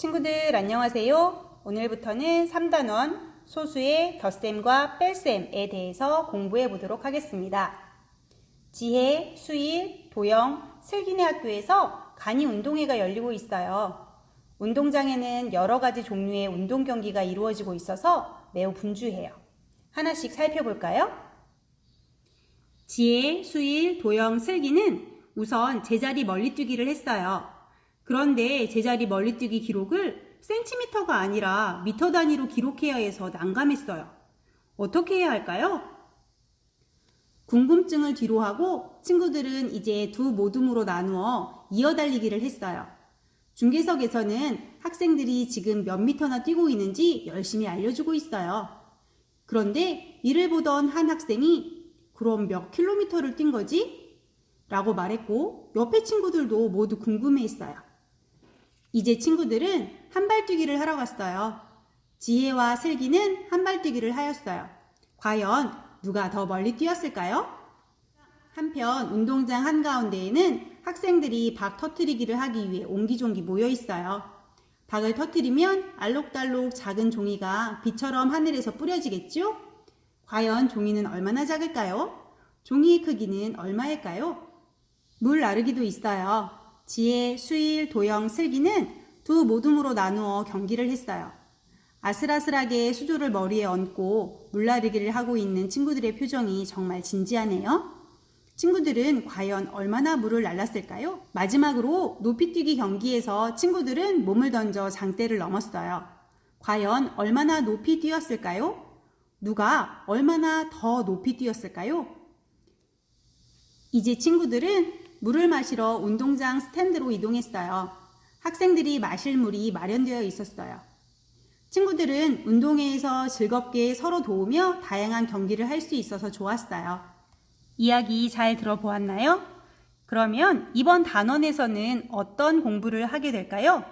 친구들 안녕하세요. 오늘부터는 3단원 소수의 덧셈과 뺄셈에 대해서 공부해 보도록 하겠습니다. 지혜, 수일, 도영, 슬기네 학교에서 간이 운동회가 열리고 있어요. 운동장에는 여러 가지 종류의 운동 경기가 이루어지고 있어서 매우 분주해요. 하나씩 살펴볼까요? 지혜, 수일, 도영, 슬기는 우선 제자리 멀리뛰기를 했어요. 그런데 제자리 멀리뛰기 기록을 센티미터가 아니라 미터 단위로 기록해야 해서 난감했어요. 어떻게 해야 할까요? 궁금증을 뒤로하고 친구들은 이제 두 모둠으로 나누어 이어달리기를 했어요. 중계석에서는 학생들이 지금 몇 미터나 뛰고 있는지 열심히 알려주고 있어요. 그런데 이를 보던 한 학생이 그럼 몇 킬로미터를 뛴 거지? 라고 말했고 옆에 친구들도 모두 궁금해했어요. 이제 친구들은 한발뛰기를 하러 갔어요. 지혜와 슬기는 한발뛰기를 하였어요. 과연 누가 더 멀리 뛰었을까요? 한편 운동장 한가운데에는 학생들이 박 터뜨리기를 하기 위해 옹기종기 모여 있어요. 박을 터뜨리면 알록달록 작은 종이가 비처럼 하늘에서 뿌려지겠죠? 과연 종이는 얼마나 작을까요? 종이의 크기는 얼마일까요? 물 나르기도 있어요. 지혜, 수일, 도영, 슬기는 두 모둠으로 나누어 경기를 했어요. 아슬아슬하게 수조를 머리에 얹고 물나르기를 하고 있는 친구들의 표정이 정말 진지하네요. 친구들은 과연 얼마나 물을 날랐을까요? 마지막으로 높이뛰기 경기에서 친구들은 몸을 던져 장대를 넘었어요. 과연 얼마나 높이 뛰었을까요? 누가 얼마나 더 높이 뛰었을까요? 이제 친구들은 물을 마시러 운동장 스탠드로 이동했어요. 학생들이 마실 물이 마련되어 있었어요. 친구들은 운동회에서 즐겁게 서로 도우며 다양한 경기를 할 수 있어서 좋았어요. 이야기 잘 들어보았나요? 그러면 이번 단원에서는 어떤 공부를 하게 될까요?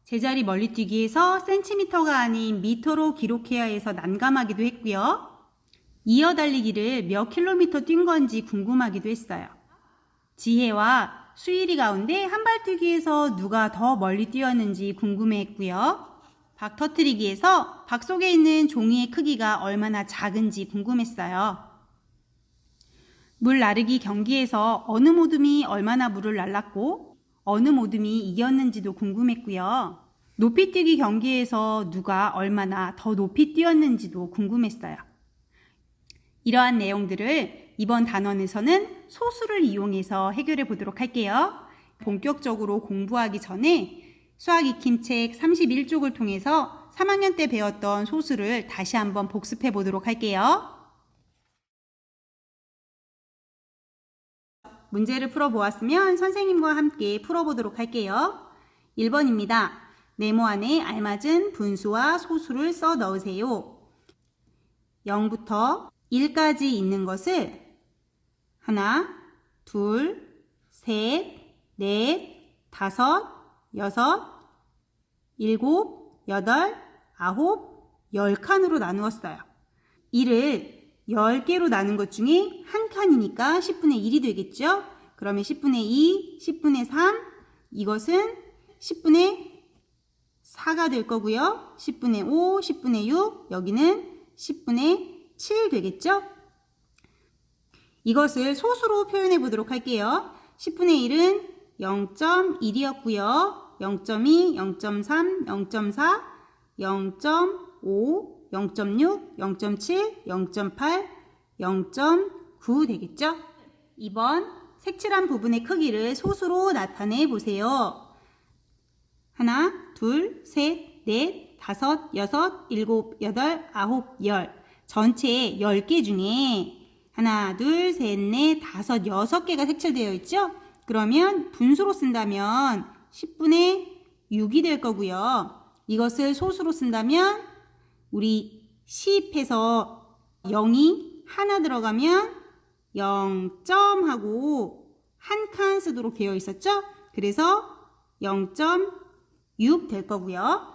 제자리 멀리뛰기에서 센티미터가 아닌 미터로 기록해야 해서 난감하기도 했고요. 이어달리기를 몇 킬로미터 뛴 건지 궁금하기도 했어요. 지혜와 수일이 가운데 한발뛰기에서 누가 더 멀리 뛰었는지 궁금해했고요. 박 터뜨리기에서 박 속에 있는 종이의 크기가 얼마나 작은지 궁금했어요. 물 나르기 경기에서 어느 모둠이 얼마나 물을 날랐고 어느 모둠이 이겼는지도 궁금했고요. 높이뛰기 경기에서 누가 얼마나 더 높이 뛰었는지도 궁금했어요. 이러한 내용들을 이번 단원에서는 소수를 이용해서 해결해 보도록 할게요. 본격적으로 공부하기 전에 수학 익힘책 31쪽을 통해서 3학년 때 배웠던 소수를 다시 한번 복습해 보도록 할게요. 문제를 풀어보았으면 선생님과 함께 풀어보도록 할게요. 1번입니다. 네모 안에 알맞은 분수와 소수를 써 넣으세요. 0부터 1까지 있는 것을 하나, 둘, 셋, 넷, 다섯, 여섯, 일곱, 여덟, 아홉, 10칸으로 나누었어요. 이를 10개로 나눈 것 중에 한 칸이니까 10분의 1이 되겠죠? 그러면 10분의 2, 10분의 3, 이것은 10분의 4가 될 거고요. 10분의 5, 10분의 6, 여기는 10분의 7 되겠죠? 이것을 소수로 표현해 보도록 할게요. 10분의 1은 0.1이었고요. 0.2, 0.3, 0.4, 0.5, 0.6, 0.7, 0.8, 0.9 되겠죠? 2번 색칠한 부분의 크기를 소수로 나타내 보세요. 하나, 둘, 셋, 넷, 다섯, 여섯, 일곱, 여덟, 아홉, 열. 전체 10개 중에 하나, 둘, 셋, 넷, 다섯, 6개가 색칠되어 있죠? 그러면 분수로 쓴다면 10분의 6이 될 거고요. 이것을 소수로 쓴다면 우리 10에서 0이 하나 들어가면 0점 하고 한 칸 쓰도록 되어 있었죠? 그래서 0.6 될 거고요.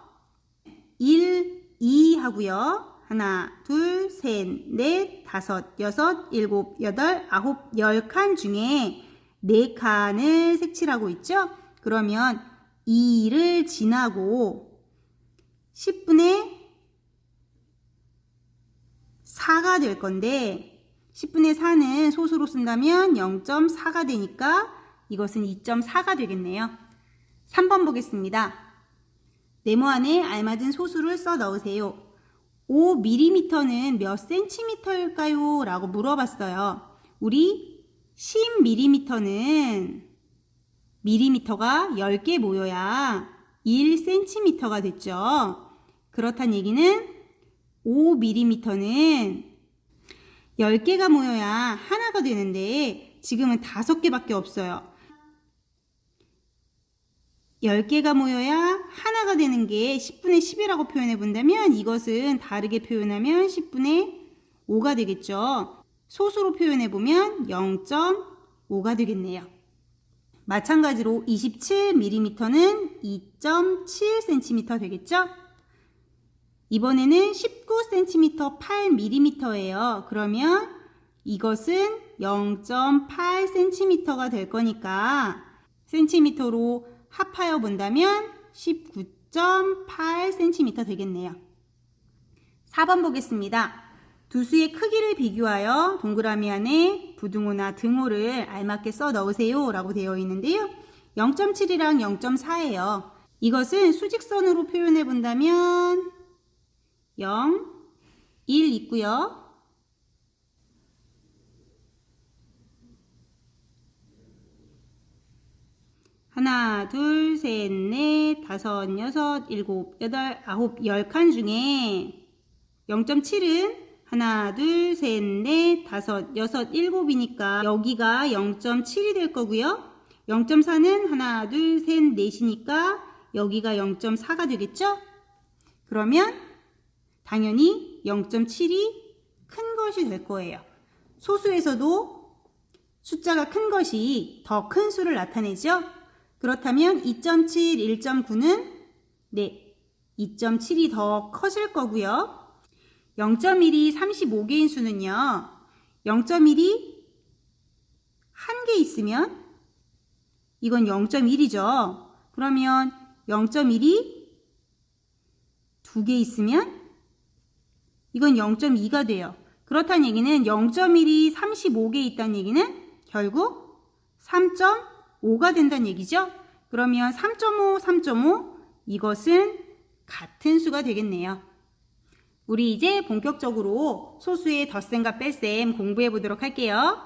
1, 2 하고요. 하나, 둘, 셋, 넷, 다섯, 여섯, 일곱, 여덟, 아홉, 10칸 중에 4칸을 색칠하고 있죠? 그러면 2를 지나고 10분의 4가 될 건데 10분의 4는 소수로 쓴다면 0.4가 되니까 이것은 2.4가 되겠네요. 3번 보겠습니다. 네모 안에 알맞은 소수를 써 넣으세요. 5mm는 몇 cm일까요? 라고 물어봤어요. 우리 10mm는 밀리미터가 10개 모여야 1cm가 됐죠. 그렇단 얘기는 5mm는 10개가 모여야 하나가 되는데 지금은 5개밖에 없어요. 10개가 모여야 하나가 되는 게 10분의 10이라고 표현해 본다면 이것은 다르게 표현하면 10분의 5가 되겠죠. 소수로 표현해 보면 0.5가 되겠네요. 마찬가지로 27mm는 2.7cm 되겠죠? 이번에는 19cm 8mm예요. 그러면 이것은 0.8cm가 될 거니까 센티미터로 합하여 본다면 19.8cm 되겠네요. 4번 보겠습니다. 두 수의 크기를 비교하여 동그라미 안에 부등호나 등호를 알맞게 써 넣으세요 라고 되어 있는데요. 0.7이랑 0.4예요. 이것은 수직선으로 표현해 본다면 0, 1 있고요. 하나, 둘, 셋, 넷, 다섯, 여섯, 일곱, 여덟, 아홉, 10칸 중에 0.7은 하나, 둘, 셋, 넷, 다섯, 여섯, 일곱이니까 여기가 0.7이 될 거고요. 0.4는 하나, 둘, 셋, 넷이니까 여기가 0.4가 되겠죠? 그러면 당연히 0.7이 큰 것이 될 거예요. 소수에서도 숫자가 큰 것이 더 큰 수를 나타내죠? 그렇다면 2.7, 1.9는 네, 2.7이 더 커질 거고요. 0.1이 35개인 수는요. 0.1이 한 개 있으면 이건 0.1이죠. 그러면 0.1이 두 개 있으면 이건 0.2가 돼요. 그렇다는 얘기는 0.1이 35개 있다는 얘기는 결국 3.5가 된다는 얘기죠. 그러면 3.5, 3.5 이것은 같은 수가 되겠네요. 우리 이제 본격적으로 소수의 덧셈과 뺄셈 공부해 보도록 할게요.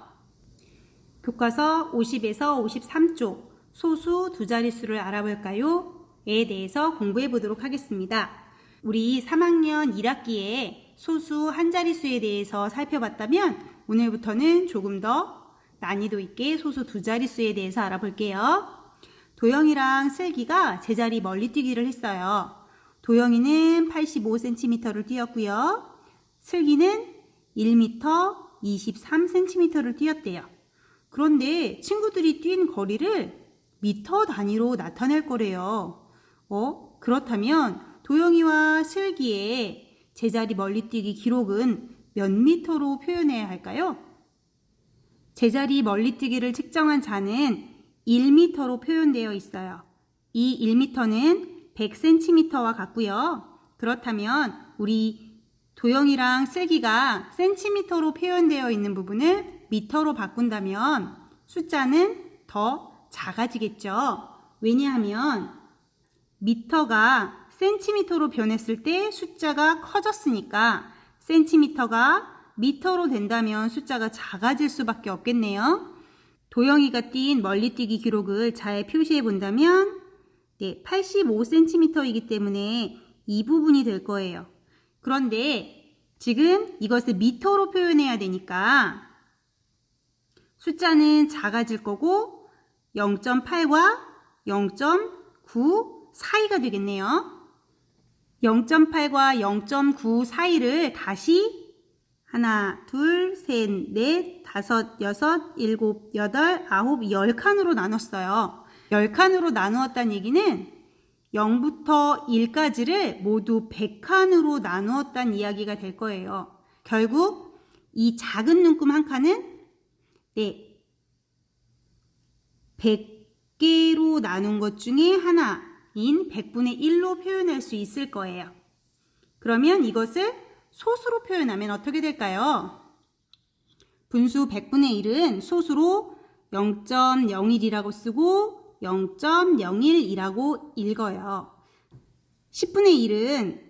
교과서 50에서 53쪽 소수 두 자릿수를 알아볼까요? 에 대해서 공부해 보도록 하겠습니다. 우리 3학년 1학기에 소수 한 자릿수에 대해서 살펴봤다면 오늘부터는 조금 더 난이도 있게 소수 두 자릿수에 대해서 알아볼게요. 도영이랑 슬기가 제자리 멀리뛰기를 했어요. 도영이는 85cm를 뛰었고요. 슬기는 1m 23cm를 뛰었대요. 그런데 친구들이 뛴 거리를 미터 단위로 나타낼 거래요. 그렇다면 도영이와 슬기의 제자리 멀리뛰기 기록은 몇 미터로 표현해야 할까요? 제자리 멀리뛰기를 측정한 자는 1m로 표현되어 있어요. 이 1m는 100cm와 같고요. 그렇다면 우리 도영이랑 슬기가 센티미터로 표현되어 있는 부분을 미터로 바꾼다면 숫자는 더 작아지겠죠. 왜냐하면 미터가 센티미터로 변했을 때 숫자가 커졌으니까 센티미터가 미터로 된다면 숫자가 작아질 수밖에 없겠네요. 도영이가 뛴 멀리뛰기 기록을 잘 표시해 본다면 85cm이기 때문에 이 부분이 될 거예요. 그런데 지금 이것을 미터로 표현해야 되니까 숫자는 작아질 거고 0.8과 0.9 사이가 되겠네요. 0.8과 0.9 사이를 다시 하나, 둘, 셋, 넷, 다섯, 여섯, 일곱, 여덟, 아홉, 10칸으로 나눴어요. 10칸으로 나누었다는 얘기는 0부터 1까지를 모두 100칸으로 나누었다는 이야기가 될 거예요. 결국 이 작은 눈금 한 칸은 100개로 나눈 것 중에 하나, 100분의 1로 표현할 수 있을 거예요. 그러면 이것을 소수로 표현하면 어떻게 될까요? 분수 100분의 1은 소수로 0.01이라고 쓰고 0.01이라고 읽어요. 10분의 1은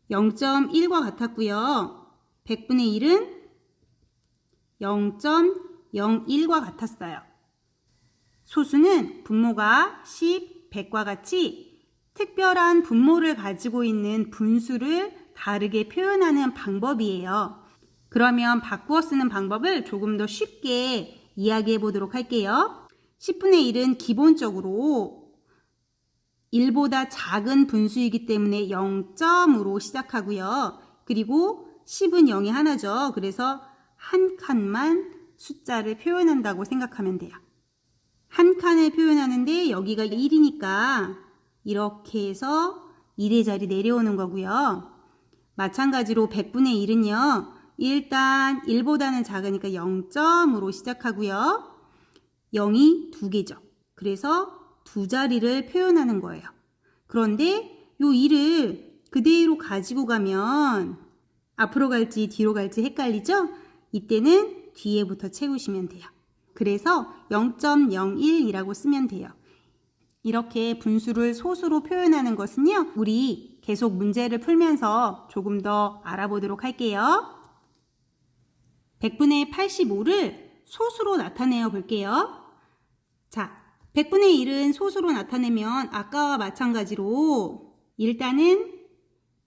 0.1과 같았고요. 100분의 1은 0.01과 같았어요. 소수는 분모가 10, 100과 같이 특별한 분모를 가지고 있는 분수를 다르게 표현하는 방법이에요. 그러면 바꾸어 쓰는 방법을 조금 더 쉽게 이야기해 보도록 할게요. 10분의 1은 기본적으로 1보다 작은 분수이기 때문에 0점으로 시작하고요. 그리고 10은 0이 하나죠. 그래서 한 칸만 숫자를 표현한다고 생각하면 돼요. 한 칸을 표현하는데 여기가 1이니까 이렇게 해서 1의 자리 내려오는 거고요. 마찬가지로 100분의 1은요. 일단 1보다는 작으니까 0점으로 시작하고요. 0이 2개죠. 그래서 두 자리를 표현하는 거예요. 그런데 요 1을 그대로 가지고 가면 앞으로 갈지 뒤로 갈지 헷갈리죠? 이때는 뒤에부터 채우시면 돼요. 그래서 0.01이라고 쓰면 돼요. 이렇게 분수를 소수로 표현하는 것은요. 우리 계속 문제를 풀면서 조금 더 알아보도록 할게요. 100분의 85를 소수로 나타내어 볼게요. 자, 100분의 1은 소수로 나타내면 아까와 마찬가지로 일단은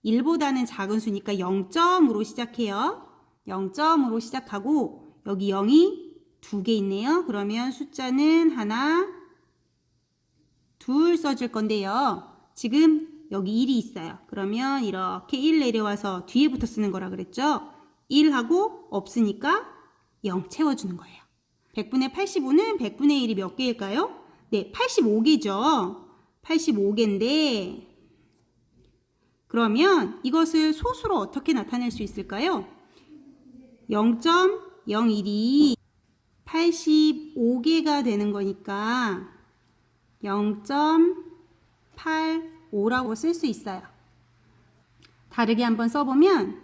1보다는 작은 수니까 0점으로 시작해요. 0점으로 시작하고 여기 0이 2개 있네요. 그러면 숫자는 하나, 둘 써줄 건데요. 지금 여기 1이 있어요. 그러면 이렇게 1 내려와서 뒤에부터 쓰는 거라 그랬죠. 1하고 없으니까 0 채워주는 거예요. 100분의 85는 100분의 1이 몇 개일까요? 네, 85개죠. 85개인데 그러면 이것을 소수로 어떻게 나타낼 수 있을까요? 0.01이 85개가 되는 거니까 0.85라고 쓸 수 있어요. 다르게 한번 써보면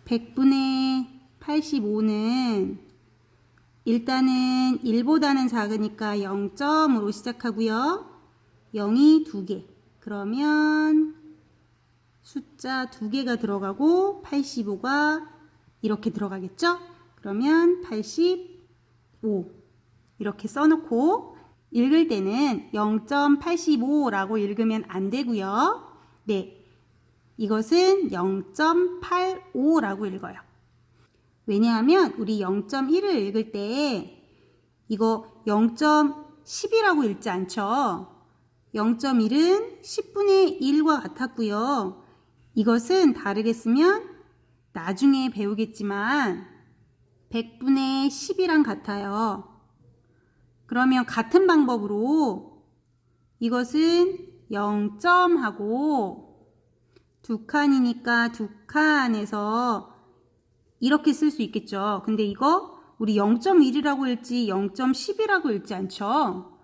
100분의 85는 일단은 1보다는 작으니까 0점으로 시작하고요. 0이 2개. 그러면 숫자 2개가 들어가고 85가 이렇게 들어가겠죠? 그러면 85 이렇게 써놓고 읽을 때는 0.85라고 읽으면 안 되고요. 네, 이것은 0.85라고 읽어요. 왜냐하면 우리 0.1을 읽을 때 이거 0.10이라고 읽지 않죠. 0.1은 10분의 1과 같았고요. 이것은 다르게 쓰면 나중에 배우겠지만 100분의 10이랑 같아요. 그러면 같은 방법으로 이것은 0점하고 두 칸이니까 두 칸에서 이렇게 쓸 수 있겠죠. 근데 이거 우리 0.1이라고 읽지 0.10이라고 읽지 않죠.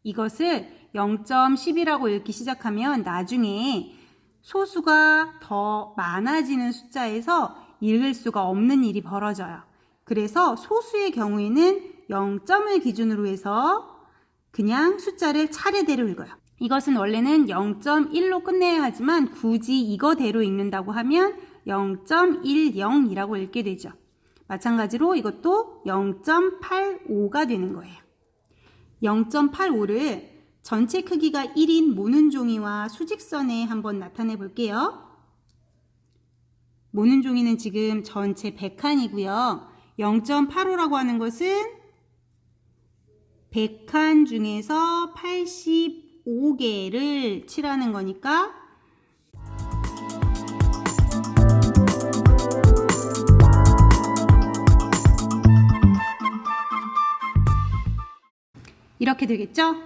이것을 0.10이라고 읽기 시작하면 나중에 소수가 더 많아지는 숫자에서 읽을 수가 없는 일이 벌어져요. 그래서 소수의 경우에는 0점을 기준으로 해서 그냥 숫자를 차례대로 읽어요. 이것은 원래는 0.1로 끝내야 하지만 굳이 이거대로 읽는다고 하면 0.10이라고 읽게 되죠. 마찬가지로 이것도 0.85가 되는 거예요. 0.85를 전체 크기가 1인 모는 종이와 수직선에 한번 나타내 볼게요. 모는 종이는 지금 전체 100칸이고요. 0.85라고 하는 것은 100칸 중에서 85개를 칠하는 거니까 이렇게 되겠죠?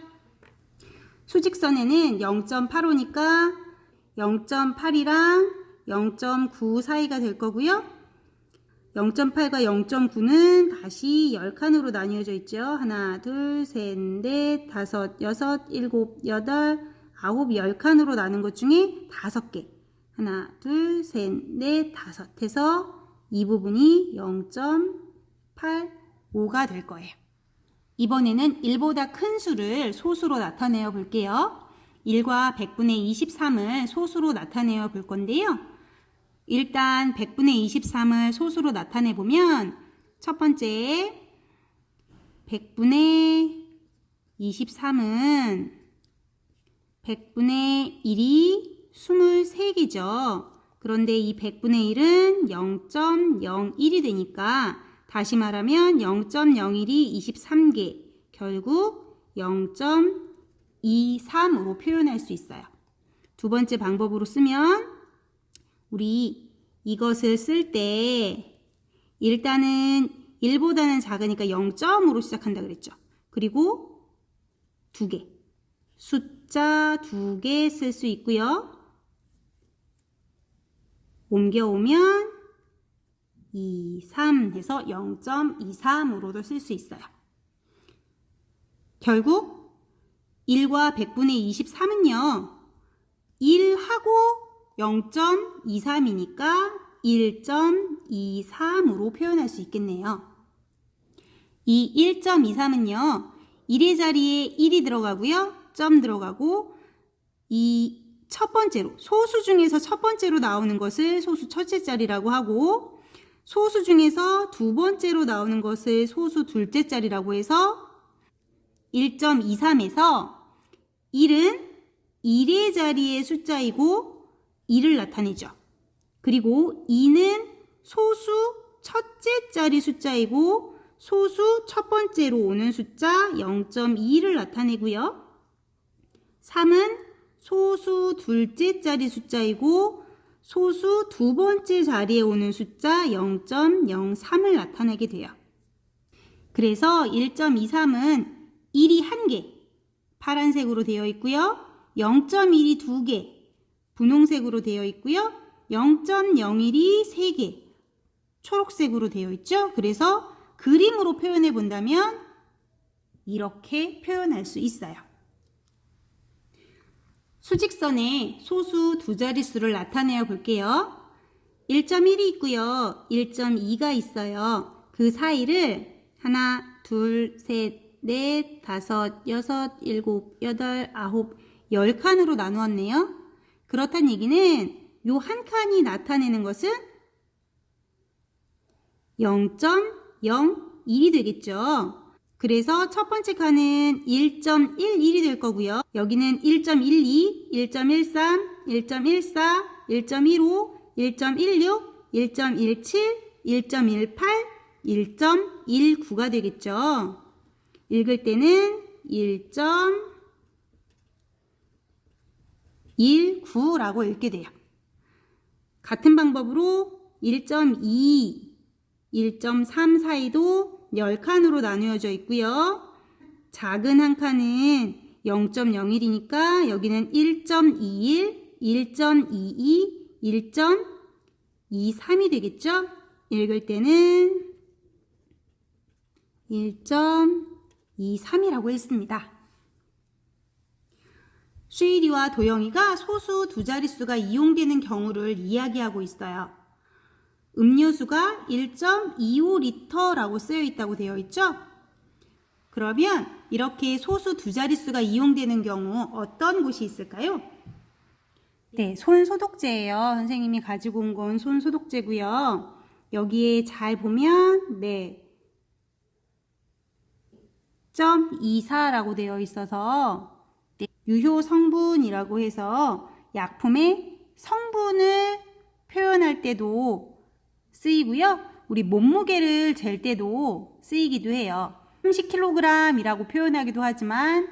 수직선에는 0.85니까 0.8이랑 0.9 사이가 될 거고요. 0.8과 0.9는 다시 10칸으로 나뉘어져 있죠. 하나, 둘, 셋, 넷, 다섯, 여섯, 일곱, 여덟, 아홉, 10칸으로 나눈 것 중에 5개. 하나, 둘, 셋, 넷, 다섯 해서 이 부분이 0.85가 될 거예요. 이번에는 1보다 큰 수를 소수로 나타내어 볼게요. 1과 100분의 23을 소수로 나타내어 볼 건데요. 일단 100분의 23을 소수로 나타내 보면 첫 번째 100분의 23은 100분의 1이 23개죠. 그런데 이 100분의 1은 0.01이 되니까 다시 말하면 0.01이 23개, 결국 0.23으로 표현할 수 있어요. 두 번째 방법으로 쓰면 우리 이것을 쓸 때 일단은 1보다는 작으니까 0점으로 시작한다 그랬죠. 그리고 2개, 숫자 2개 쓸 수 있고요. 옮겨오면 23 해서 0.23으로도 쓸 수 있어요. 결국 1과 100분의 23은요. 1하고 0.23이니까 1.23으로 표현할 수 있겠네요. 이 1.23은요. 1의 자리에 1이 들어가고요. 점 들어가고 이 첫 번째로 소수 중에서 첫 번째로 나오는 것을 소수 첫째 자리라고 하고 소수 중에서 두 번째로 나오는 것을 소수 둘째 자리라고 해서 1.23에서 1은 1의 자리의 숫자이고 2를 나타내죠. 그리고 2는 소수 첫째 자리 숫자이고 소수 첫 번째로 오는 숫자 0.2를 나타내고요. 3은 소수 둘째 자리 숫자이고 소수 두 번째 자리에 오는 숫자 0.03을 나타내게 돼요. 그래서 1.23은 1이 1개, 파란색으로 되어 있고요. 0.1이 2개, 분홍색으로 되어 있고요. 0.01이 3개, 초록색으로 되어 있죠. 그래서 그림으로 표현해 본다면 이렇게 표현할 수 있어요. 수직선에 소수 두 자릿수를 나타내어 볼게요. 1.1이 있고요. 1.2가 있어요. 그 사이를 하나, 둘, 셋, 넷, 다섯, 여섯, 일곱, 여덟, 아홉, 10칸으로 나누었네요. 그렇다는 얘기는 요 한 칸이 나타내는 것은 0.01이 되겠죠. 그래서 첫 번째 칸은 1.11이 될 거고요. 여기는 1.12, 1.13, 1.14, 1.15, 1.16, 1.17, 1.18, 1.19가 되겠죠. 읽을 때는 1.19라고 읽게 돼요. 같은 방법으로 1.2, 1.3 사이도 10칸으로 나누어져 있고요. 작은 한 칸은 0.01이니까 여기는 1.21, 1.22, 1.23이 되겠죠? 읽을 때는 1.23이라고 했습니다. 수일이와 도영이가 소수 두 자릿수가 이용되는 경우를 이야기하고 있어요. 음료수가 1.25리터라고 쓰여 있다고 되어 있죠? 그러면 이렇게 소수 두 자릿수가 이용되는 경우 어떤 곳이 있을까요? 네, 손소독제예요. 선생님이 가지고 온 건 손소독제고요. 여기에 잘 보면 네, 0.24라고 되어 있어서 네, 유효 성분이라고 해서 약품의 성분을 표현할 때도 쓰이고요. 우리 몸무게를 잴 때도 쓰이기도 해요. 30kg이라고 표현하기도 하지만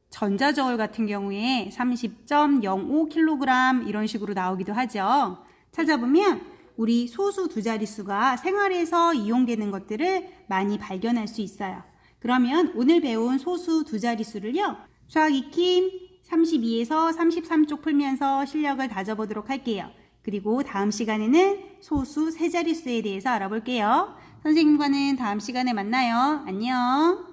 전자저울 같은 경우에 30.05kg 이런 식으로 나오기도 하죠. 찾아보면 우리 소수 두 자릿수가 생활에서 이용되는 것들을 많이 발견할 수 있어요. 그러면 오늘 배운 소수 두 자릿수를요. 수학 익힘 32에서 33쪽 풀면서 실력을 다져보도록 할게요. 그리고 다음 시간에는 소수 세 자릿수에 대해서 알아볼게요. 선생님과는 다음 시간에 만나요. 안녕.